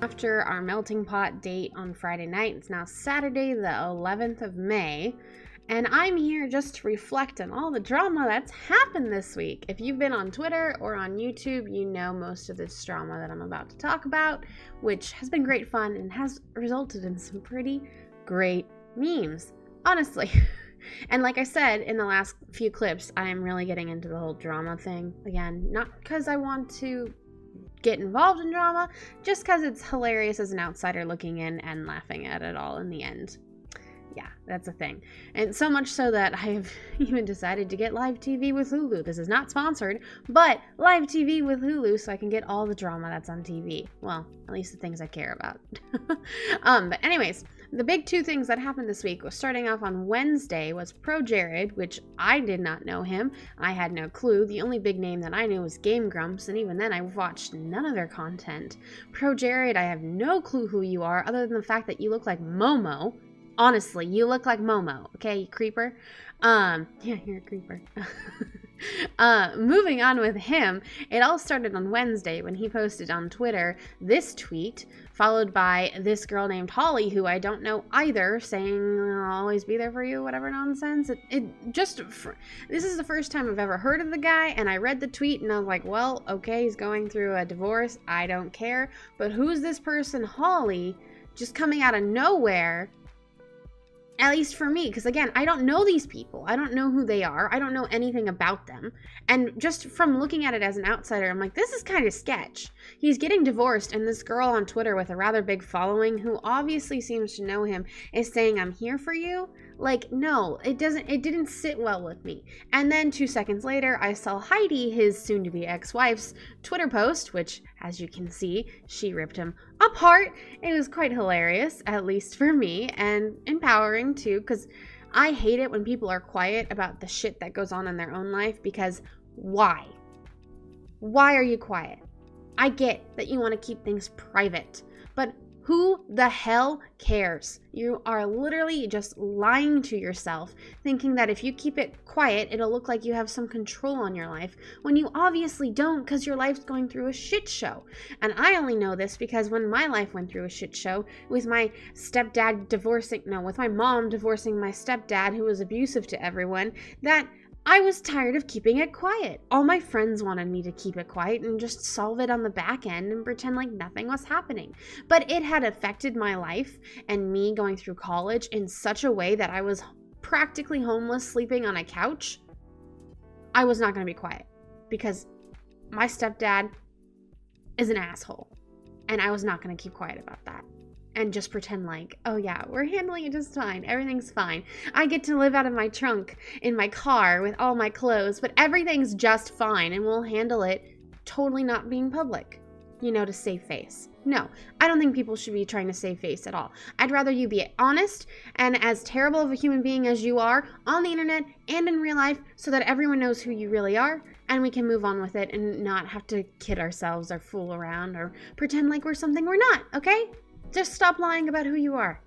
After our melting pot date on Friday night, it's now Saturday, the 11th of May, and I'm here just to reflect on all the drama that's happened this week. If you've been on Twitter or on YouTube, you know most of this drama that I'm about to talk about, which has been great fun and has resulted in some pretty great memes, honestly. And like I said in the last few clips, I'm really getting into the whole drama thing again, not because I want to get involved in drama, just because it's hilarious as an outsider looking in and laughing at it all in the end. Yeah, that's a thing. And so much so that I have even decided to get live TV with Hulu. This is not sponsored, but live TV with Hulu so I can get all the drama that's on TV. Well, at least the things I care about. But anyways, the big two things that happened this week was, starting off on Wednesday, was Pro Jared, which I did not know him. I had no clue. The only big name that I knew was Game Grumps, and even then I watched none of their content. Pro Jared, I have no clue who you are, other than the fact that you look like Momo. Honestly, you look like Momo, okay, you creeper? Yeah, you're a creeper. Moving on with him, it all started on Wednesday when he posted on Twitter this tweet, followed by this girl named Holly, who I don't know either, saying, "I'll always be there for you," whatever nonsense. This is the first time I've ever heard of the guy, and I read the tweet and I was like, well, okay, he's going through a divorce, I don't care, but who's this person, Holly, just coming out of nowhere? At least for me, because again, I don't know these people. I don't know who they are. I don't know anything about them. And just from looking at it as an outsider, I'm like, this is kind of sketch. He's getting divorced, and this girl on Twitter with a rather big following, who obviously seems to know him, is saying, "I'm here for you." Like, no, it didn't sit well with me. And then 2 seconds later, I saw Heidi, his soon-to-be ex-wife's Twitter post, which, as you can see, she ripped him apart. It was quite hilarious, at least for me, and empowering too, because I hate it when people are quiet about the shit that goes on in their own life, because why? Why are you quiet? I get that you want to keep things private, but who the hell cares? You are literally just lying to yourself, thinking that if you keep it quiet, it'll look like you have some control on your life, when you obviously don't, because your life's going through a shit show. And I only know this because when my life went through a shit show, with my with my mom divorcing my stepdad, who was abusive to everyone, that I was tired of keeping it quiet. All my friends wanted me to keep it quiet and just solve it on the back end and pretend like nothing was happening. But it had affected my life and me going through college in such a way that I was practically homeless, sleeping on a couch. I was not going to be quiet because my stepdad is an asshole, and I was not going to keep quiet about that and just pretend like, oh yeah, we're handling it just fine. Everything's fine. I get to live out of my trunk in my car with all my clothes, but everything's just fine and we'll handle it totally not being public, to save face. No, I don't think people should be trying to save face at all. I'd rather you be honest and as terrible of a human being as you are on the internet and in real life, so that everyone knows who you really are and we can move on with it and not have to kid ourselves or fool around or pretend like we're something we're not, okay? Just stop lying about who you are.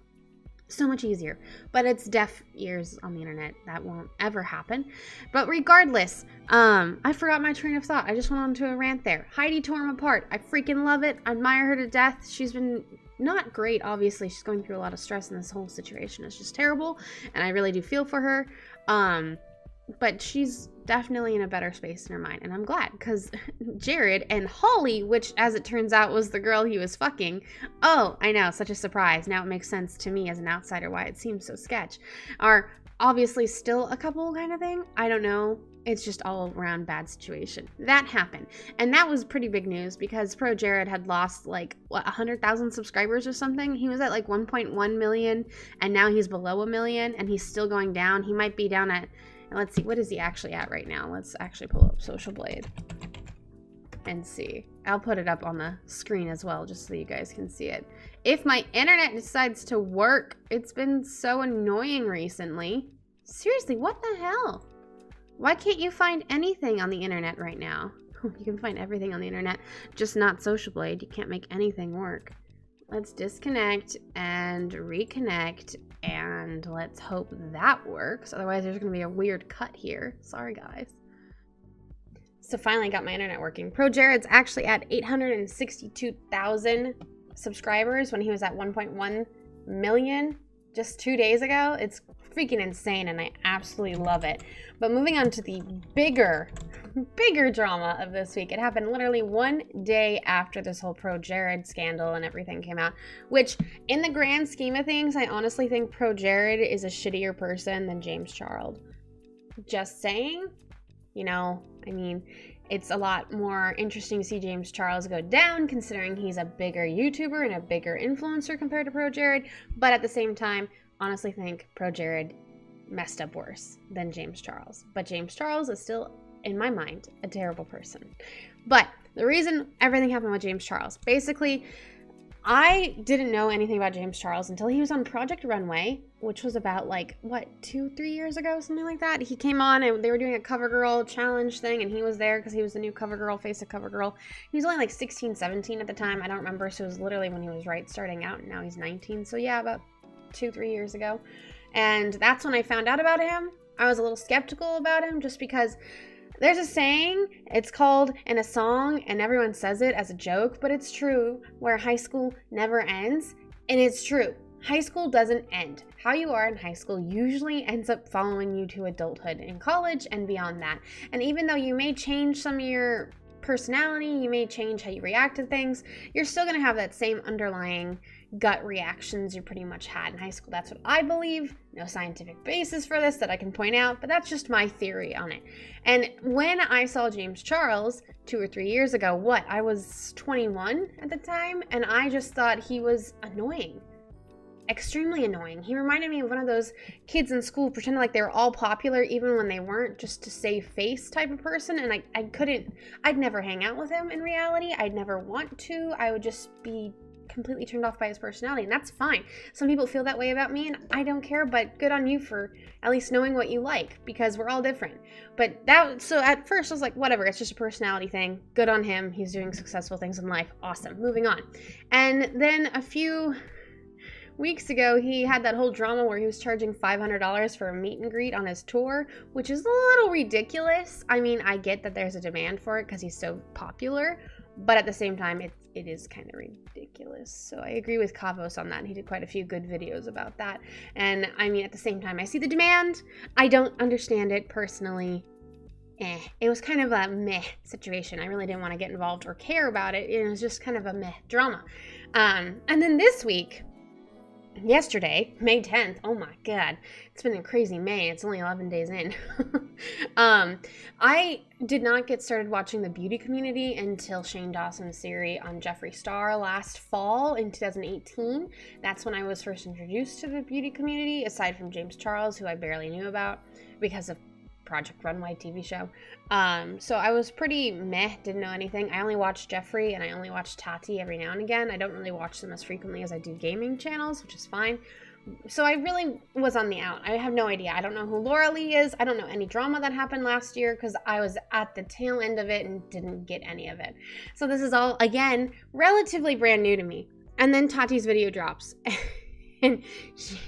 So much easier. But it's deaf ears on the internet. That won't ever happen. But regardless, I forgot my train of thought. I just went on to a rant there. Heidi tore him apart. I freaking love it. I admire her to death. She's been not great, obviously. She's going through a lot of stress, and this whole situation is just terrible. And I really do feel for her. But she's definitely in a better space in her mind, and I'm glad, because Jared and Holly, which as it turns out was the girl he was fucking, oh, I know, such a surprise, now it makes sense to me as an outsider why it seems so sketch, are obviously still a couple kind of thing. I don't know, it's just all around bad situation. That happened, and that was pretty big news, because Pro Jared had lost like 100,000 subscribers or something. He was at like 1.1 million, and now he's below a million, and he's still going down. He might be down at, let's see, what is he actually at right now? Let's actually pull up Social Blade and see. I'll put it up on the screen as well, just so you guys can see it. If my internet decides to work, it's been so annoying recently. Seriously, what the hell? Why can't you find anything on the internet right now? You can find everything on the internet, just not Social Blade. You can't make anything work. Let's disconnect and reconnect, and let's hope that works. Otherwise, there's going to be a weird cut here. Sorry, guys. So finally got my internet working. Pro Jared's actually at 862,000 subscribers when he was at 1.1 million just 2 days ago. It's freaking insane, and I absolutely love it. But moving on to the bigger drama of this week. It happened literally 1 day after this whole Pro Jared scandal and everything came out, which in the grand scheme of things, I honestly think Pro Jared is a shittier person than James Charles. Just saying, you know, I mean, it's a lot more interesting to see James Charles go down, considering he's a bigger YouTuber and a bigger influencer compared to Pro Jared. But at the same time, honestly think Pro Jared messed up worse than James Charles. But James Charles is still, in my mind, a terrible person. But the reason everything happened with James Charles, basically, I didn't know anything about James Charles until he was on Project Runway, which was about like, what, 2-3 years ago, something like that. He came on and they were doing a CoverGirl challenge thing, and he was there because he was the new CoverGirl, face of CoverGirl. He was only like 16, 17 at the time. I don't remember, so it was literally when he was right starting out, and now he's 19. So yeah, about 2-3 years ago. And that's when I found out about him. I was a little skeptical about him just because there's a saying, it's called in a song, and everyone says it as a joke, but it's true, where high school never ends. And it's true. High school doesn't end. How you are in high school usually ends up following you to adulthood and college and beyond that. And even though you may change some of your personality, you may change how you react to things, you're still going to have that same underlying gut reactions you pretty much had in high school. That's what I believe. No scientific basis for this that I can point out, but that's just my theory on it. And when I saw James Charles 2 or 3 years ago, I was 21 at the time, and I just thought he was annoying. Extremely annoying. He reminded me of one of those kids in school pretending like they were all popular even when they weren't, just to save face type of person. And I'd never hang out with him in reality. I'd never want to. I would just be completely turned off by his personality, and that's fine. Some people feel that way about me, and I don't care, but good on you for at least knowing what you like, because we're all different. But so at first I was like, whatever, it's just a personality thing. Good on him. He's doing successful things in life. Awesome. Moving on. And then a few weeks ago, he had that whole drama where he was charging $500 for a meet and greet on his tour, which is a little ridiculous. I mean, I get that there's a demand for it because he's so popular, but at the same time, it is kind of ridiculous. So I agree with Kavos on that, and he did quite a few good videos about that. And I mean, at the same time, I see the demand. I don't understand it personally. It was kind of a meh situation. I really didn't want to get involved or care about it. It was just kind of a meh drama. And then this week, yesterday, May 10th, oh my god, it's been a crazy May. It's only 11 days in. I did not get started watching The Beauty Community until Shane Dawson's series on Jeffree Star last fall in 2018. That's when I was first introduced to The Beauty Community, aside from James Charles, who I barely knew about because of Project Runway TV show. So I was pretty meh, didn't know anything. I only watched Jeffree and I only watched Tati every now and again. I don't really watch them as frequently as I do gaming channels, which is fine. So I really was on the out. I have no idea. I don't know who Laura Lee is. I don't know any drama that happened last year because I was at the tail end of it and didn't get any of it. So this is all, again, relatively brand new to me. And then Tati's video drops. And she,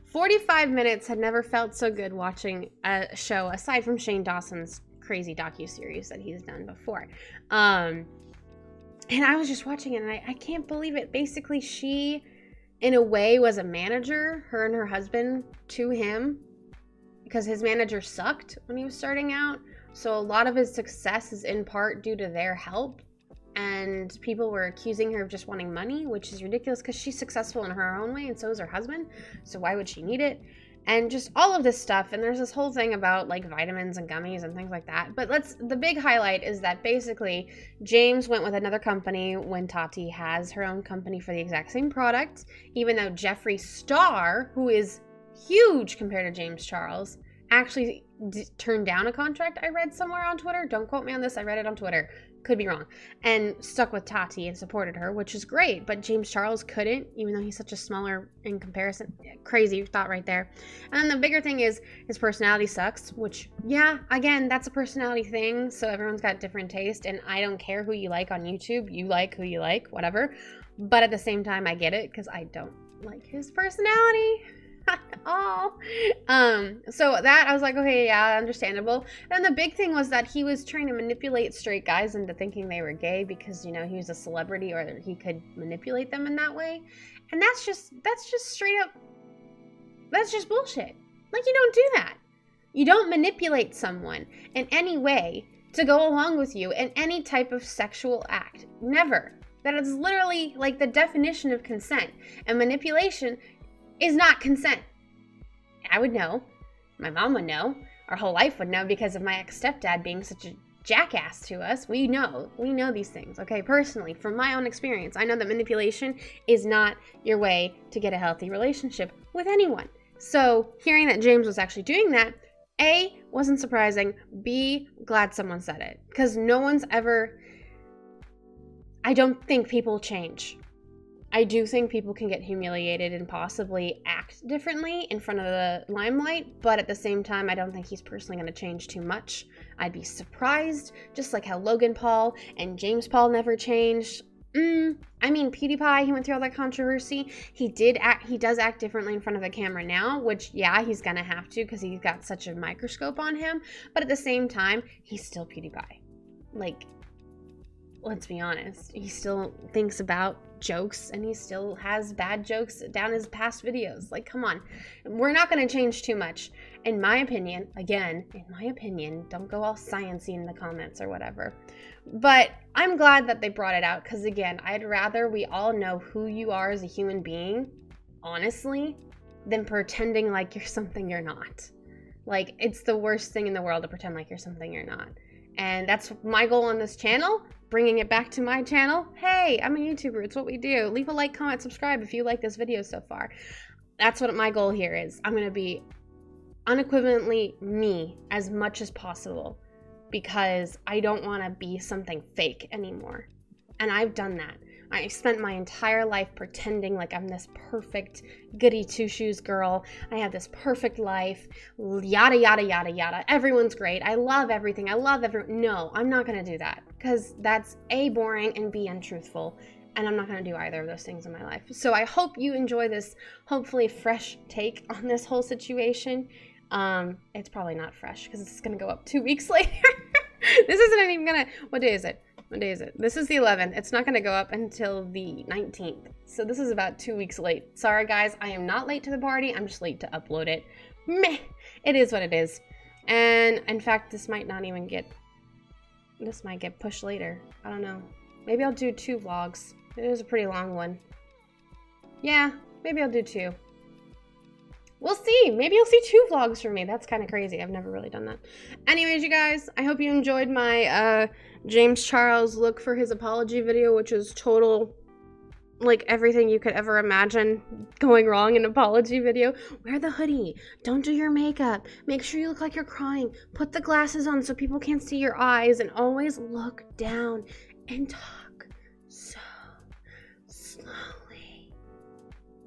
45 minutes had never felt so good watching a show aside from Shane Dawson's crazy docuseries that he's done before. And I was just watching it and I can't believe it. Basically, she, in a way, was a manager, her and her husband, to him because his manager sucked when he was starting out. So a lot of his success is in part due to their help. And people were accusing her of just wanting money, which is ridiculous because she's successful in her own way and so is her husband. So why would she need it? And just all of this stuff. And there's this whole thing about like vitamins and gummies and things like that. But the big highlight is that basically James went with another company when Tati has her own company for the exact same product. Even though Jeffree Star, who is huge compared to James Charles, actually turned down a contract I read somewhere on Twitter. Don't quote me on this. I read it on Twitter. Could be wrong. And stuck with Tati and supported her, which is great. But James Charles couldn't, even though he's such a smaller in comparison. Crazy thought right there. And then the bigger thing is his personality sucks, which, yeah, again, that's a personality thing. So everyone's got different taste. And I don't care who you like on YouTube. You like who you like, whatever. But at the same time, I get it because I don't like his personality. Oh, so that I was like, okay, yeah, understandable. And the big thing was that he was trying to manipulate straight guys into thinking they were gay because, you know, he was a celebrity or he could manipulate them in that way. And that's just straight up, that's just bullshit. Like, you don't do that. You don't manipulate someone in any way to go along with you in any type of sexual act. Never. That is literally like the definition of consent. And manipulation is not consent. I would know. My mom would know. Our whole life would know because of my ex-stepdad being such a jackass to us. We know these things, okay? Personally, from my own experience, I know that manipulation is not your way to get a healthy relationship with anyone. So hearing that James was actually doing that, A, wasn't surprising. B, glad someone said it. Because no one's ever... I don't think people change. I do think people can get humiliated and possibly act differently in front of the limelight, but at the same time, I don't think he's personally going to change too much. I'd be surprised, just like how Logan Paul and James Paul never changed. I mean, PewDiePie, he went through all that controversy. He does act differently in front of the camera now, which, yeah, he's going to have to because he's got such a microscope on him. But at the same time, he's still PewDiePie. Like, let's be honest. He still thinks about jokes and he still has bad jokes down his past videos. Like, come on. We're not going to change too much. In my opinion, again, in my opinion, don't go all sciencey in the comments or whatever. But I'm glad that they brought it out because, again, I'd rather we all know who you are as a human being, honestly, than pretending like you're something you're not. Like, it's the worst thing in the world to pretend like you're something you're not. And that's my goal on this channel, bringing it back to my channel. Hey, I'm a YouTuber. It's what we do. Leave a like, comment, subscribe if you like this video so far. That's what my goal here is. I'm going to be unequivocally me as much as possible because I don't want to be something fake anymore. And I've done that. I spent my entire life pretending like I'm this perfect goody two-shoes girl. I have this perfect life, yada, yada, yada, yada. Everyone's great. I love everything. I love everyone. No, I'm not going to do that because that's A, boring, and B, untruthful. And I'm not going to do either of those things in my life. So I hope you enjoy this, hopefully fresh take on this whole situation. It's probably not fresh because it's going to go up 2 weeks later. This isn't even going to... What day is it? What day is it? This is the 11th. It's not going to go up until the 19th. So this is about 2 weeks late. Sorry, guys. I am not late to the party. I'm just late to upload it. Meh. It is what it is. And, in fact, this might not even get... This might get pushed later. I don't know. Maybe I'll do 2 vlogs. It is a pretty long one. Yeah, maybe I'll do 2. We'll see. Maybe you'll see 2 vlogs from me. That's kind of crazy. I've never really done that. Anyways, you guys, I hope you enjoyed my James Charles look for his apology video, which is total, like, everything you could ever imagine going wrong in an apology video. Wear the hoodie. Don't do your makeup. Make sure you look like you're crying. Put the glasses on so people can't see your eyes. And always look down and talk so slowly.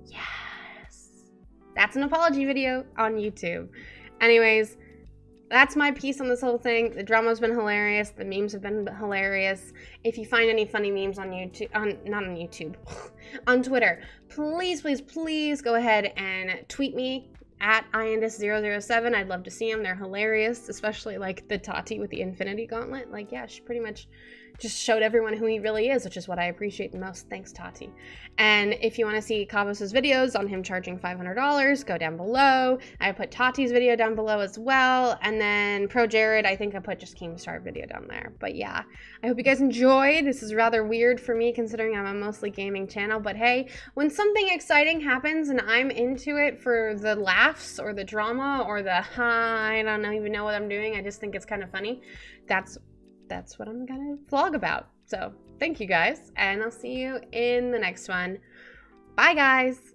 Yes. That's an apology video on YouTube. Anyways, that's my piece on this whole thing. The drama's been hilarious. The memes have been hilarious. If you find any funny memes on YouTube, not on YouTube, on Twitter, please, please, please go ahead and tweet me at Iondis007. I'd love to see them. They're hilarious, especially like the Tati with the Infinity Gauntlet. Like, yeah, she pretty much just showed everyone who he really is, which is what I appreciate the most. Thanks, Tati. And if you want to see Cavos' videos on him charging $500, go down below. I put Tati's video down below as well. And then Pro Jared, I think I put just Keemstar video down there. But yeah, I hope you guys enjoyed. This is rather weird for me considering I'm a mostly gaming channel. But hey, when something exciting happens and I'm into it for the laughs or the drama or the, I don't even know what I'm doing. I just think it's kind of funny. That's what I'm gonna vlog about. So thank you guys, and I'll see you in the next one. Bye, guys.